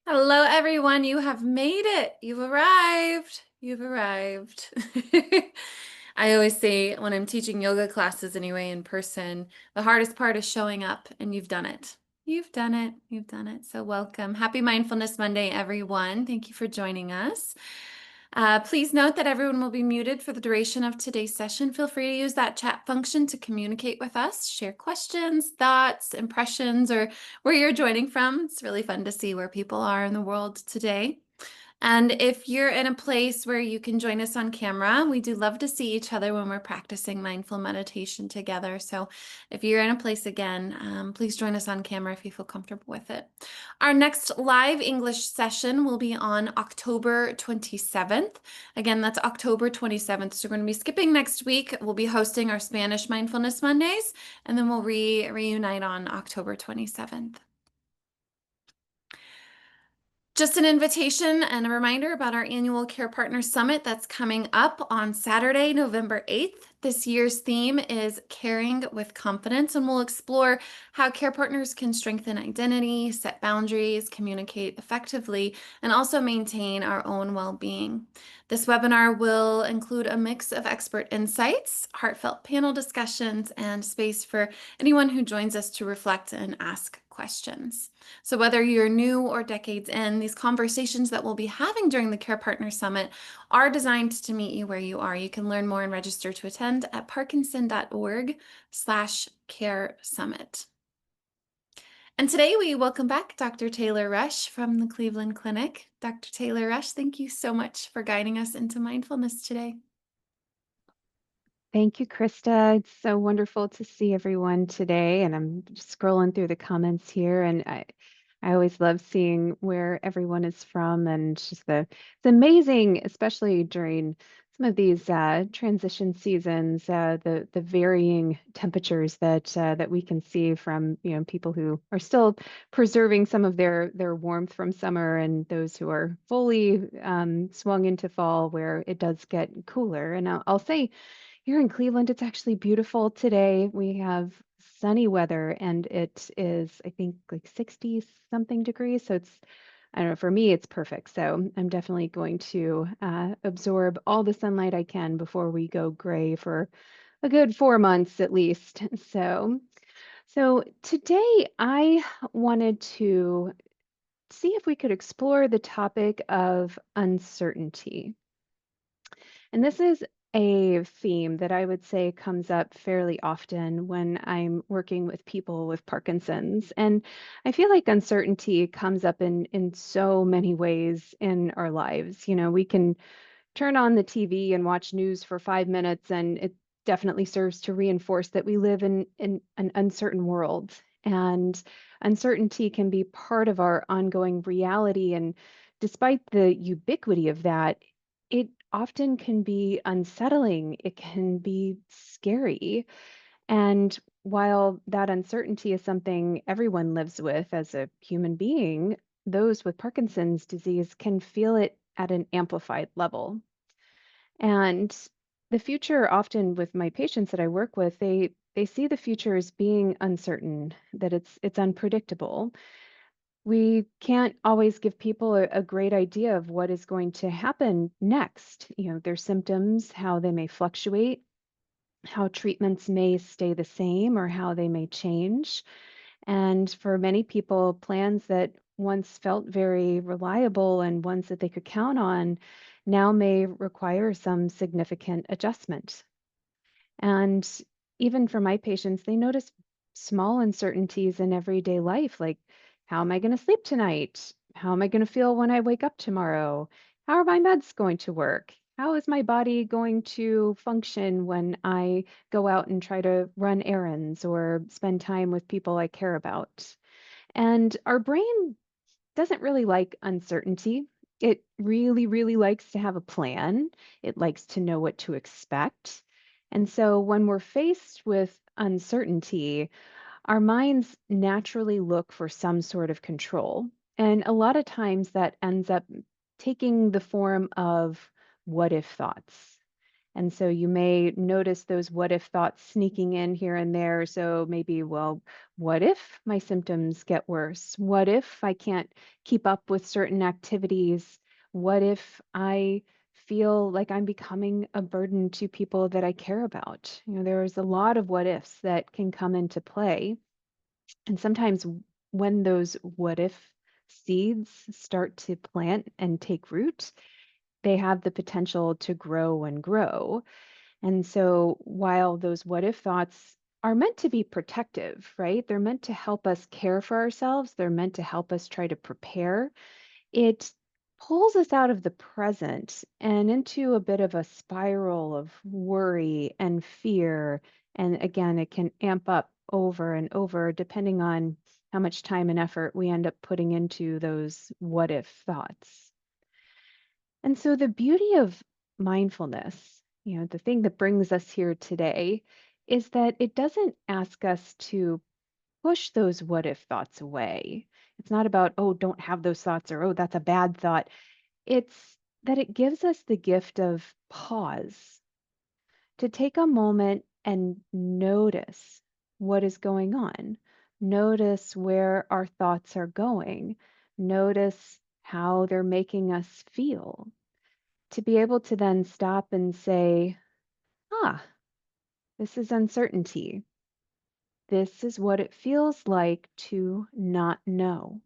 Hello, everyone. You have made it. You've arrived. You've arrived. I always say when I'm teaching yoga classes anyway in person, the hardest part is showing up, and you've done it. You've done it. You've done it. So welcome. Happy Mindfulness Monday, everyone. Thank you for joining us. Please note that everyone will be muted for the duration of today's session. Feel free to use that chat function to communicate with us, share questions, thoughts, impressions, or where you're joining from. It's really fun to see where people are in the world today. And if you're in a place where you can join us on camera, we do love to see each other when we're practicing mindful meditation together. So if you're in a place again, please join us on camera if you feel comfortable with it. Our next live English session will be on October 27th. Again, that's October 27th. So we're going to be skipping next week. We'll be hosting our Spanish Mindfulness Mondays, and then we'll reunite on October 27th. Just an invitation and a reminder about our annual Care Partners Summit that's coming up on Saturday, November 8th. This year's theme is Caring with Confidence, and we'll explore how care partners can strengthen identity, set boundaries, communicate effectively, and also maintain our own well-being. This webinar will include a mix of expert insights, heartfelt panel discussions, and space for anyone who joins us to reflect and ask questions. So whether you're new or decades in, these conversations that we'll be having during the Care Partner Summit are designed to meet you where you are. You can learn more and register to attend at parkinson.org/care summit. And today we welcome back Dr. Taylor Rush from the Cleveland Clinic. Dr. Taylor Rush, thank you so much for guiding us into mindfulness today. Thank you, Krista. It's so wonderful to see everyone today. And I'm just scrolling through the comments here, and I always love seeing where everyone is from, and just it's amazing, especially during some of these transition seasons, the varying temperatures that we can see from people who are still preserving some of their warmth from summer, and those who are fully swung into fall where it does get cooler. And I'll say here in Cleveland, it's actually beautiful today. We have sunny weather and it is, I think, like 60 something degrees. So I don't know, for me, it's perfect. So I'm definitely going to absorb all the sunlight I can before we go gray for a good 4 months at least. So today I wanted to see if we could explore the topic of uncertainty. And this is a theme that I would say comes up fairly often when I'm working with people with Parkinson's. And I feel like uncertainty comes up in so many ways in our lives. We can turn on the TV and watch news for 5 minutes, and it definitely serves to reinforce that we live in an uncertain world. And uncertainty can be part of our ongoing reality. And despite the ubiquity of that, it often can be unsettling. It can be scary. And while that uncertainty is something everyone lives with as a human being, those with Parkinson's disease can feel it at an amplified level. And the future, often with my patients that I work with, they see the future as being uncertain, that it's unpredictable. We can't always give people a great idea of what is going to happen next. Their symptoms, how they may fluctuate, how treatments may stay the same, or how they may change. And for many people, plans that once felt very reliable and ones that they could count on now may require some significant adjustment. And even for my patients, they notice small uncertainties in everyday life, like how am I going to sleep tonight? How am I going to feel when I wake up tomorrow? How are my meds going to work? How is my body going to function when I go out and try to run errands or spend time with people I care about? And our brain doesn't really like uncertainty. It really, really likes to have a plan. It likes to know what to expect. And so when we're faced with uncertainty, our minds naturally look for some sort of control. And a lot of times that ends up taking the form of what if thoughts. And so you may notice those what if thoughts sneaking in here and there. So maybe, well, what if my symptoms get worse? What if I can't keep up with certain activities? What if I feel like I'm becoming a burden to people that I care about? There's a lot of what ifs that can come into play. And sometimes when those what if seeds start to plant and take root, they have the potential to grow and grow. And so while those what if thoughts are meant to be protective, right? They're meant to help us care for ourselves, they're meant to help us try to prepare. It pulls us out of the present and into a bit of a spiral of worry and fear. And again, it can amp up over and over depending on how much time and effort we end up putting into those what if thoughts. And so the beauty of mindfulness, the thing that brings us here today, is that it doesn't ask us to push those what if thoughts away. It's not about, oh, don't have those thoughts or, oh, that's a bad thought. It's that it gives us the gift of pause to take a moment and notice what is going on. Notice where our thoughts are going. Notice how they're making us feel. To be able to then stop and say, ah, this is uncertainty. This is what it feels like to not know.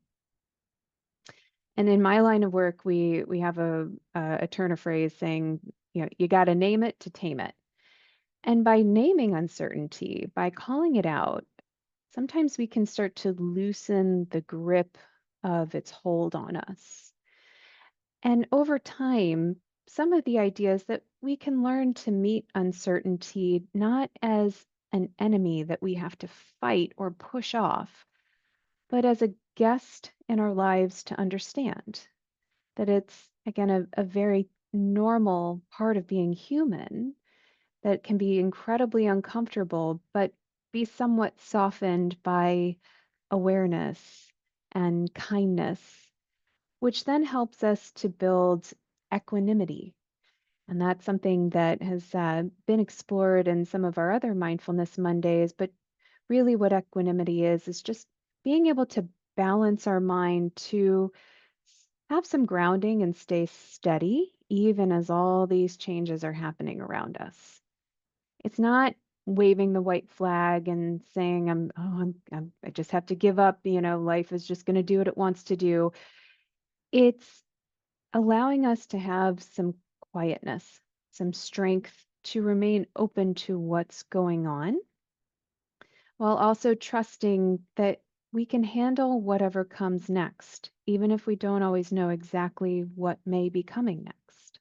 And in my line of work, we have a turn of phrase saying, you got to name it to tame it. And by naming uncertainty, by calling it out, sometimes we can start to loosen the grip of its hold on us. And over time, some of the ideas that we can learn to meet uncertainty not as an enemy that we have to fight or push off, but as a guest in our lives to understand that it's, again, a very normal part of being human that can be incredibly uncomfortable, but be somewhat softened by awareness and kindness, which then helps us to build equanimity. And that's something that has been explored in some of our other mindfulness Mondays. But really, what equanimity is just being able to balance our mind to have some grounding and stay steady, even as all these changes are happening around us. It's not waving the white flag and saying, I just have to give up, life is just going to do what it wants to do. It's allowing us to have some quietness, some strength to remain open to what's going on, while also trusting that we can handle whatever comes next, even if we don't always know exactly what may be coming next.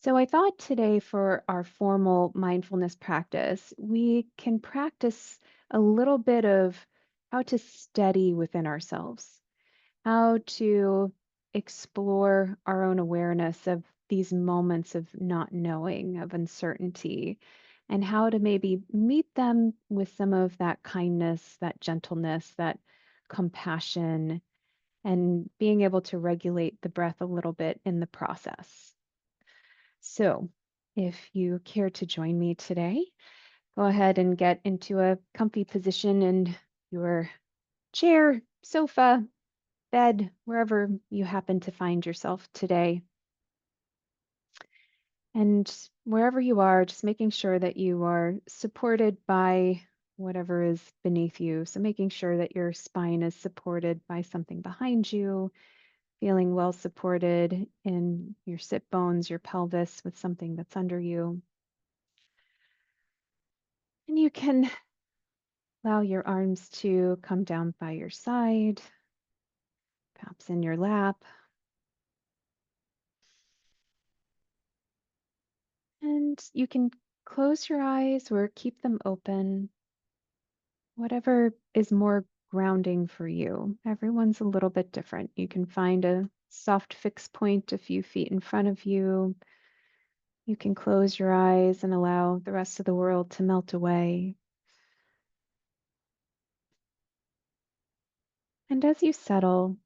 So, I thought today for our formal mindfulness practice, we can practice a little bit of how to steady within ourselves, how to explore our own awareness of these moments of not knowing, of uncertainty, and how to maybe meet them with some of that kindness, that gentleness, that compassion, and being able to regulate the breath a little bit in the process. So, if you care to join me today, go ahead and get into a comfy position in your chair, sofa, bed, wherever you happen to find yourself today. And wherever you are, just making sure that you are supported by whatever is beneath you. So making sure that your spine is supported by something behind you, feeling well supported in your sit bones, your pelvis with something that's under you. And you can allow your arms to come down by your side, perhaps in your lap. And you can close your eyes or keep them open, whatever is more grounding for you. Everyone's a little bit different. You can find a soft fixed point a few feet in front of you. You can close your eyes and allow the rest of the world to melt away. And as you settle,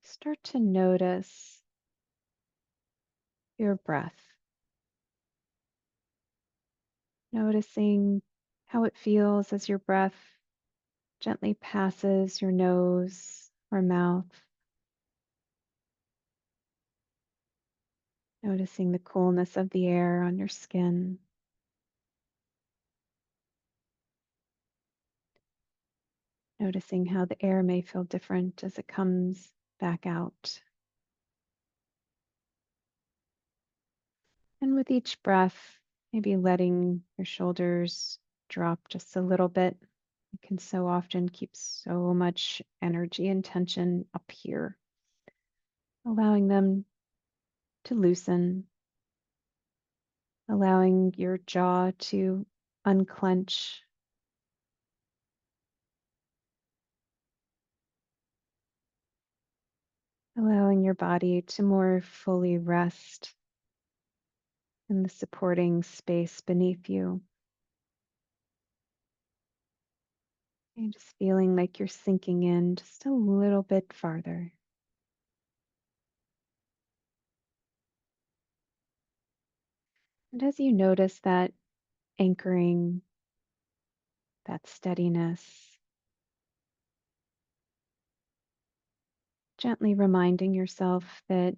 start to notice your breath. noticing how it feels as your breath gently passes your nose or mouth, noticing the coolness of the air on your skin, noticing how the air may feel different as it comes back out. And with each breath, maybe letting your shoulders drop just a little bit. You can so often keep so much energy and tension up here, allowing them to loosen, allowing your jaw to unclench, allowing your body to more fully rest in the supporting space beneath you. And just feeling like you're sinking in just a little bit farther. And as you notice that anchoring, that steadiness, gently reminding yourself that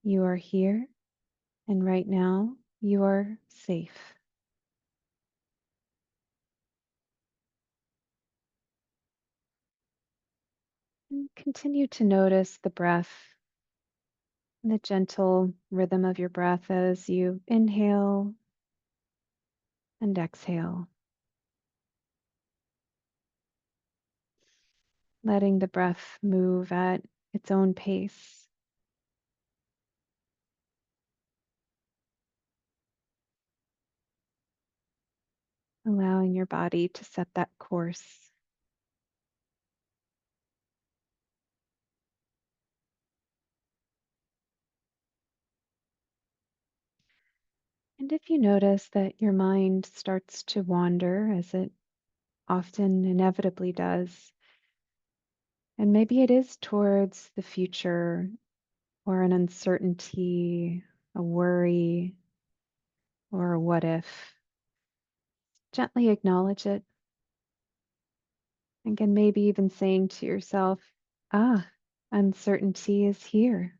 you are here and right now you are safe. And continue to notice the breath, the gentle rhythm of your breath as you inhale and exhale, letting the breath move at its own pace, allowing your body to set that course. And if you notice that your mind starts to wander, as it often inevitably does, and maybe it is towards the future or an uncertainty, a worry, or a what if, gently acknowledge it. Again, maybe even saying to yourself, ah, uncertainty is here.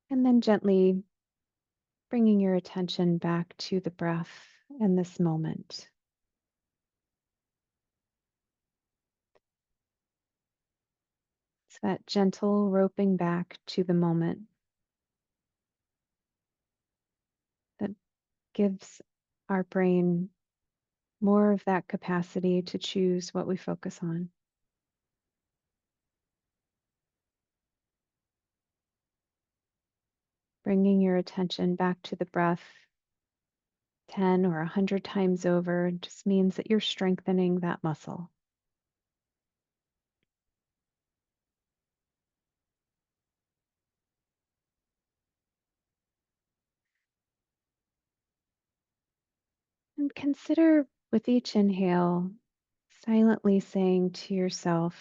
And then gently bringing your attention back to the breath and this moment. It's that gentle roping back to the moment that gives our brain more of that capacity to choose what we focus on. Bringing your attention back to the breath 10 or 100 times over just means that you're strengthening that muscle. And consider with each inhale, silently saying to yourself,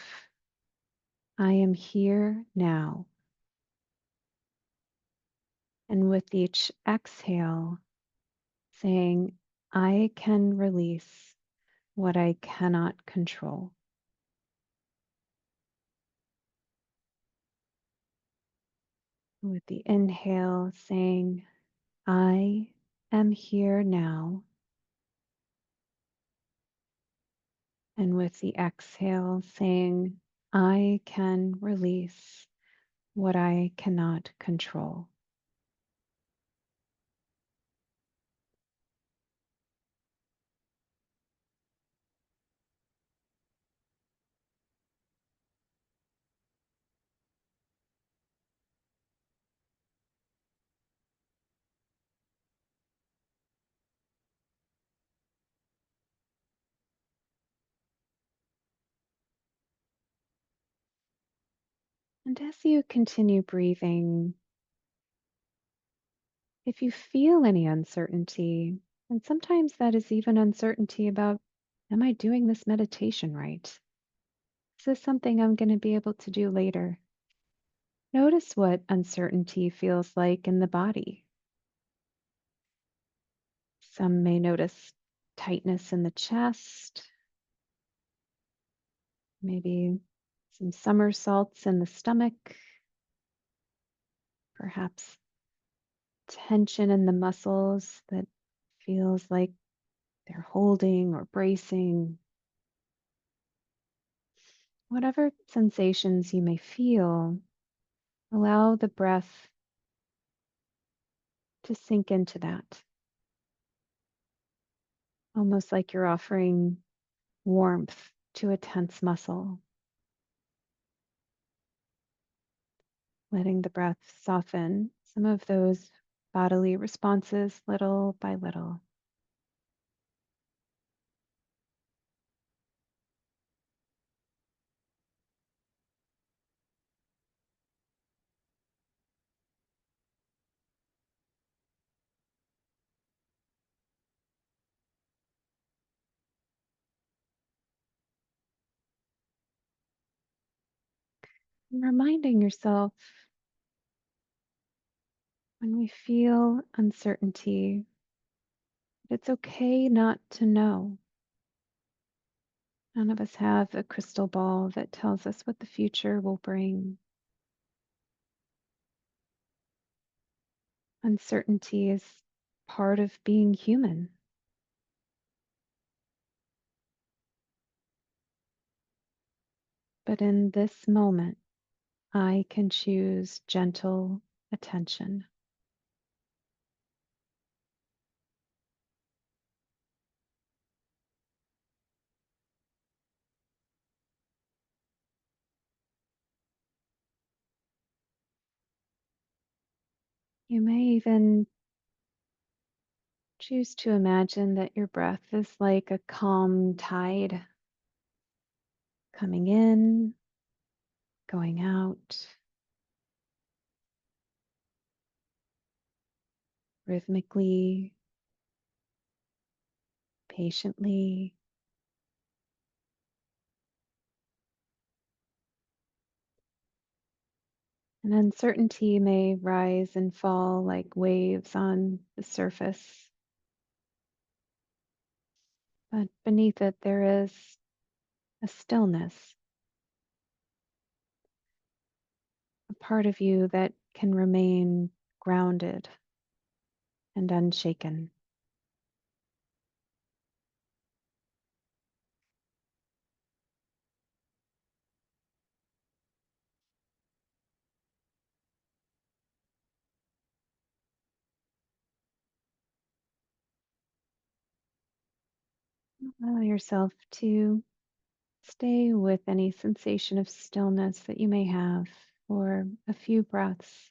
I am here now. And with each exhale, saying, I can release what I cannot control. With the inhale, saying, I am here now. And with the exhale, saying, I can release what I cannot control. And as you continue breathing, if you feel any uncertainty, and sometimes that is even uncertainty about, am I doing this meditation right? Is this something I'm going to be able to do later? Notice what uncertainty feels like in the body. Some may notice tightness in the chest, maybe some somersaults in the stomach, perhaps tension in the muscles that feels like they're holding or bracing. Whatever sensations you may feel, allow the breath to sink into that, almost like you're offering warmth to a tense muscle, letting the breath soften some of those bodily responses little by little. And reminding yourself when we feel uncertainty, it's okay not to know. None of us have a crystal ball that tells us what the future will bring. Uncertainty is part of being human. But in this moment, I can choose gentle attention. You may even choose to imagine that your breath is like a calm tide coming in, going out, rhythmically, patiently. And uncertainty may rise and fall like waves on the surface, but beneath it there is a stillness, a part of you that can remain grounded and unshaken. Allow yourself to stay with any sensation of stillness that you may have for a few breaths.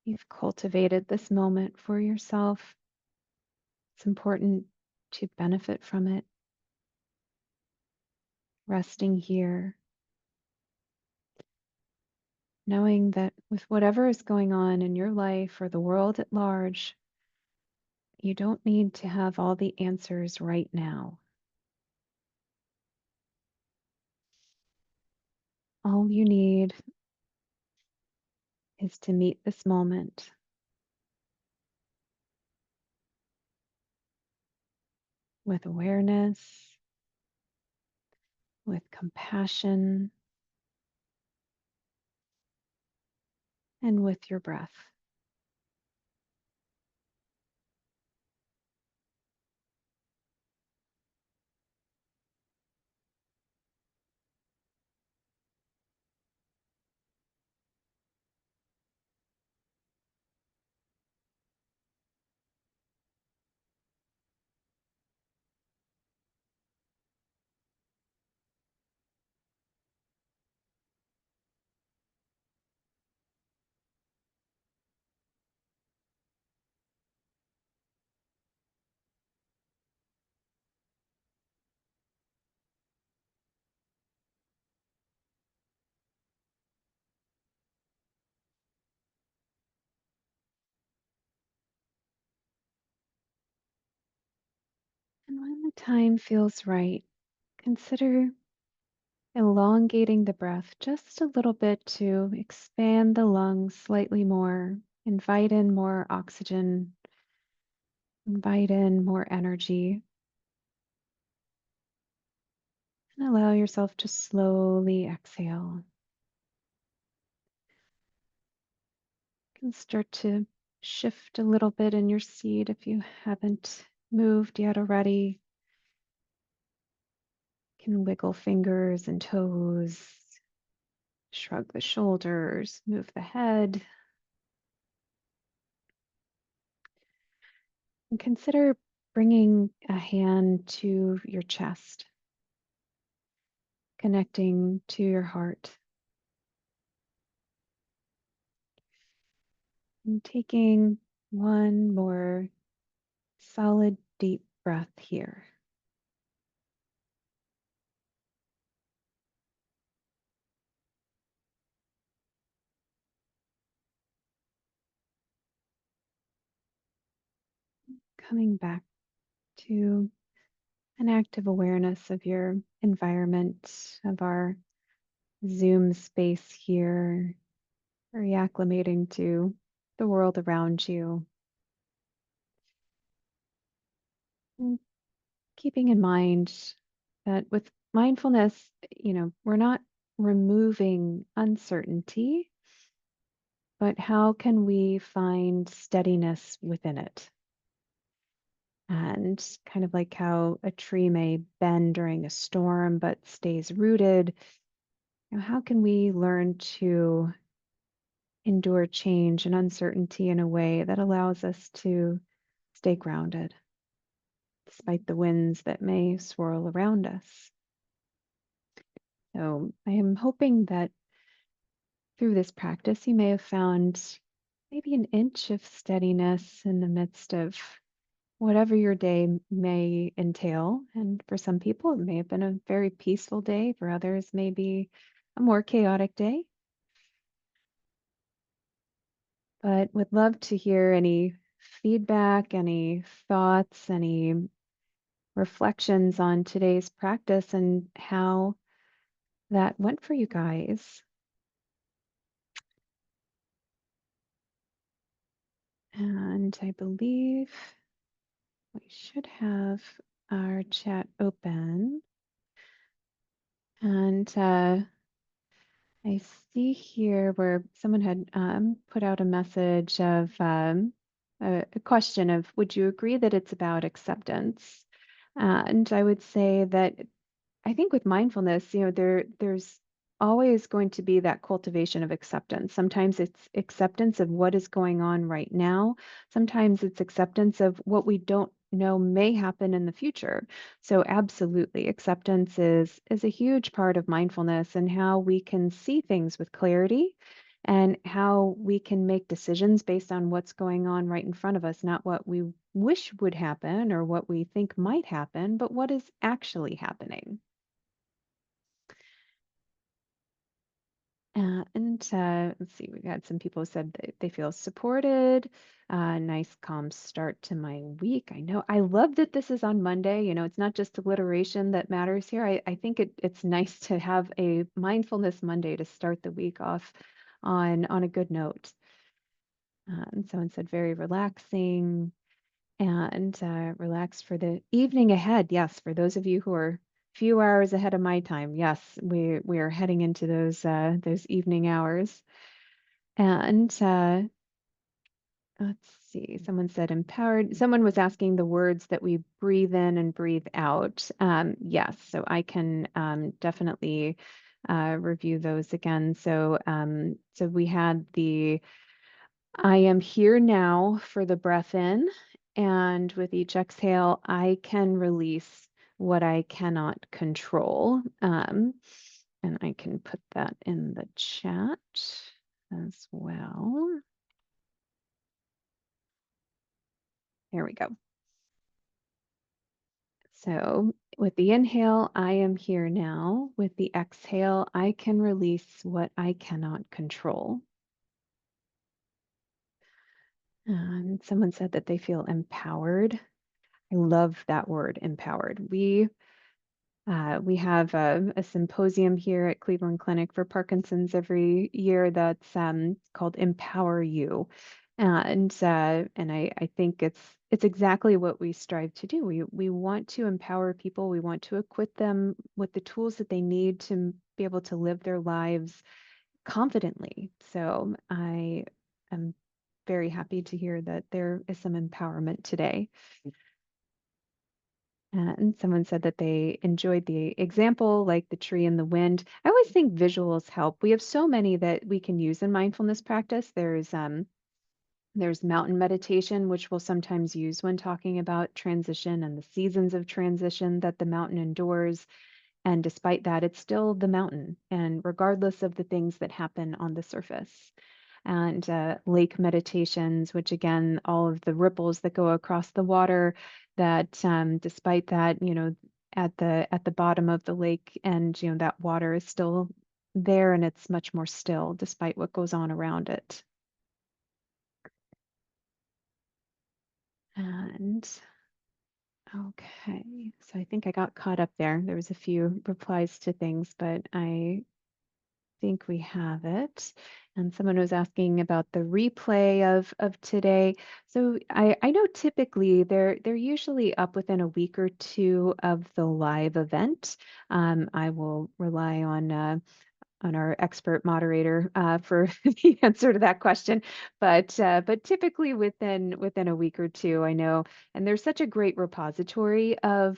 You've cultivated this moment for yourself. It's important to benefit from it, resting here, knowing that with whatever is going on in your life or the world at large, you don't need to have all the answers right now. All you need is to meet this moment with awareness, with compassion, and with your breath. And when the time feels right, consider elongating the breath just a little bit to expand the lungs slightly more, invite in more oxygen, Invite in more energy and allow yourself to slowly exhale. You can start to shift a little bit in your seat if you haven't moved yet already. You can wiggle fingers and toes, shrug the shoulders, move the head, and consider bringing a hand to your chest, connecting to your heart, and taking one more solid, deep breath here. Coming back to an active awareness of your environment, of our Zoom space here, reacclimating to the world around you. And keeping in mind that with mindfulness, we're not removing uncertainty, but how can we find steadiness within it? And kind of like how a tree may bend during a storm but stays rooted, how can we learn to endure change and uncertainty in a way that allows us to stay grounded despite the winds that may swirl around us? So I am hoping that through this practice, you may have found maybe an inch of steadiness in the midst of whatever your day may entail. And for some people, it may have been a very peaceful day. For others, maybe a more chaotic day. But would love to hear any feedback, any thoughts, any reflections on today's practice and how that went for you guys. And I believe we should have our chat open. And I see here where someone had put out a message of a question of, would you agree that it's about acceptance? And I would say that I think with mindfulness, there's always going to be that cultivation of acceptance. Sometimes it's acceptance of what is going on right now. Sometimes it's acceptance of what we don't know may happen in the future. So absolutely, acceptance is a huge part of mindfulness and how we can see things with clarity and how we can make decisions based on what's going on right in front of us, not what we wish would happen or what we think might happen, but what is actually happening. Let's see, we've had some people who said that they feel supported. Nice, calm start to my week. I know. I love that this is on Monday. It's not just alliteration that matters here. I think it's nice to have a mindfulness Monday to start the week off on a good note. And someone said very relaxing and relax for the evening ahead. Yes, for those of you who are few hours ahead of my time. Yes, we are heading into those evening hours. And let's see, someone said empowered. Someone was asking the words that we breathe in and breathe out. Yes, so I can definitely review those again. So we had the I am here now for the breath in, and with each exhale, I can release what I cannot control. And I can put that in the chat as well. There we go. So with the inhale, I am here now. With the exhale, I can release what I cannot control. And someone said that they feel empowered. I love that word, empowered. We have a symposium here at Cleveland Clinic for Parkinson's every year that's called Empower You. And I think it's exactly what we strive to do. We want to empower people. We want to equip them with the tools that they need to be able to live their lives confidently. So I am very happy to hear that there is some empowerment today. And someone said that they enjoyed the example, like the tree and the wind. I always think visuals help. We have so many that we can use in mindfulness practice. There's mountain meditation, which we'll sometimes use when talking about transition and the seasons of transition that the mountain endures. And despite that, it's still the mountain, and regardless of the things that happen on the surface. And lake meditations, which again, all of the ripples that go across the water, that despite that, at the bottom of the lake, and that water is still there, and it's much more still despite what goes on around it. And okay, so I think I got caught up there. There was a few replies to things, but I think we have it. And someone was asking about the replay of today. So I know typically they're usually up within a week or two of the live event. I will rely on our expert moderator for the answer to that question. But typically within a week or two, I know. And there's such a great repository of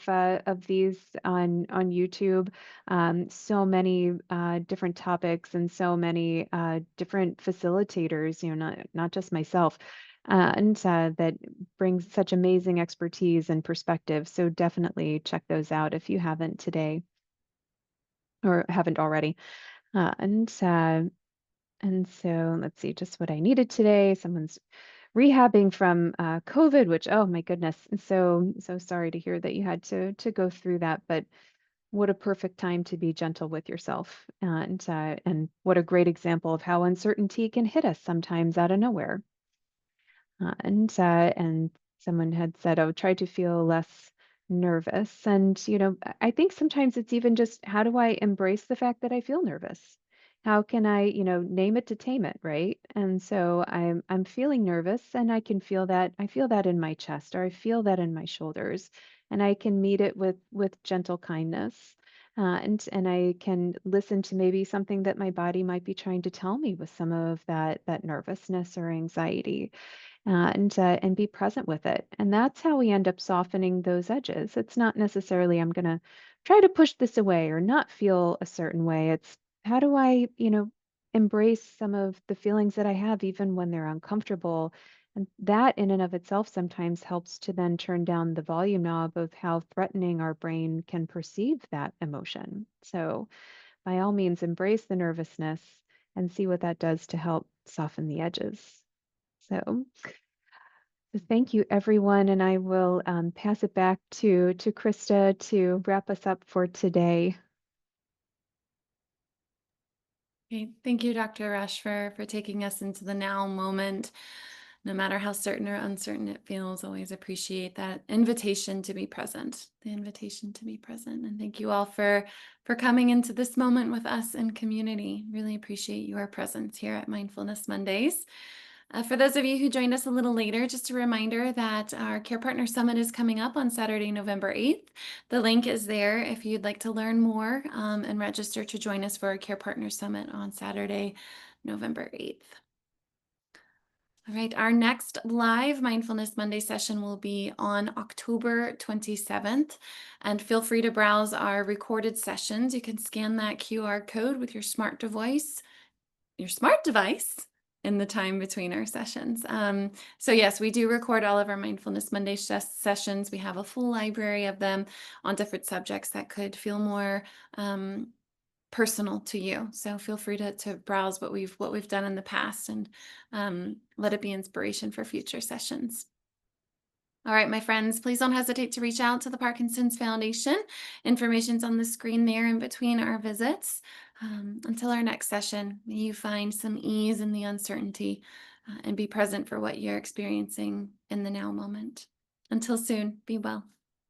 these on YouTube. So many different topics and so many different facilitators. Not just myself. And that brings such amazing expertise and perspective. So definitely check those out if you haven't today or haven't already. Uh, and uh, and so let's see, just what I needed today. Someone's rehabbing from COVID, which oh my goodness, so sorry to hear that you had to go through that. But what a perfect time to be gentle with yourself, and what a great example of how uncertainty can hit us sometimes out of nowhere. And someone had said, "Oh, try to feel less nervous." And I think sometimes it's even just how do I embrace the fact that I feel nervous? How can I, name it to tame it, right? And so I'm feeling nervous, and I can feel that. I feel that in my chest, or I feel that in my shoulders, and I can meet it with gentle kindness. And I can listen to maybe something that my body might be trying to tell me with some of that nervousness or anxiety, and be present with it. And that's how we end up softening those edges. It's not necessarily I'm going to try to push this away or not feel a certain way. It's how do I, embrace some of the feelings that I have even when they're uncomfortable. And that in and of itself sometimes helps to then turn down the volume knob of how threatening our brain can perceive that emotion. So by all means, embrace the nervousness and see what that does to help soften the edges. So thank you, everyone, and I will pass it back to Krista to wrap us up for today. Okay, thank you, Dr. Rush, for taking us into the now moment. No matter how certain or uncertain it feels, always appreciate that invitation to be present, the invitation to be present. And thank you all for coming into this moment with us in community. Really appreciate your presence here at Mindfulness Mondays. For those of you who joined us a little later, just a reminder that our Care Partner Summit is coming up on Saturday, November 8th. The link is there if you'd like to learn more and register to join us for our Care Partner Summit on Saturday, November 8th. All right, our next live Mindfulness Monday session will be on October 27th. And feel free to browse our recorded sessions. You can scan that QR code with your smart device in the time between our sessions. So yes, we do record all of our Mindfulness Monday sessions. We have a full library of them on different subjects that could feel more personal to you. So feel free to browse what we've done in the past, and let it be inspiration for future sessions. All right, my friends, please don't hesitate to reach out to the Parkinson's Foundation. Information's on the screen there in between our visits. Until our next session, may you find some ease in the uncertainty and be present for what you're experiencing in the now moment. Until soon, be well.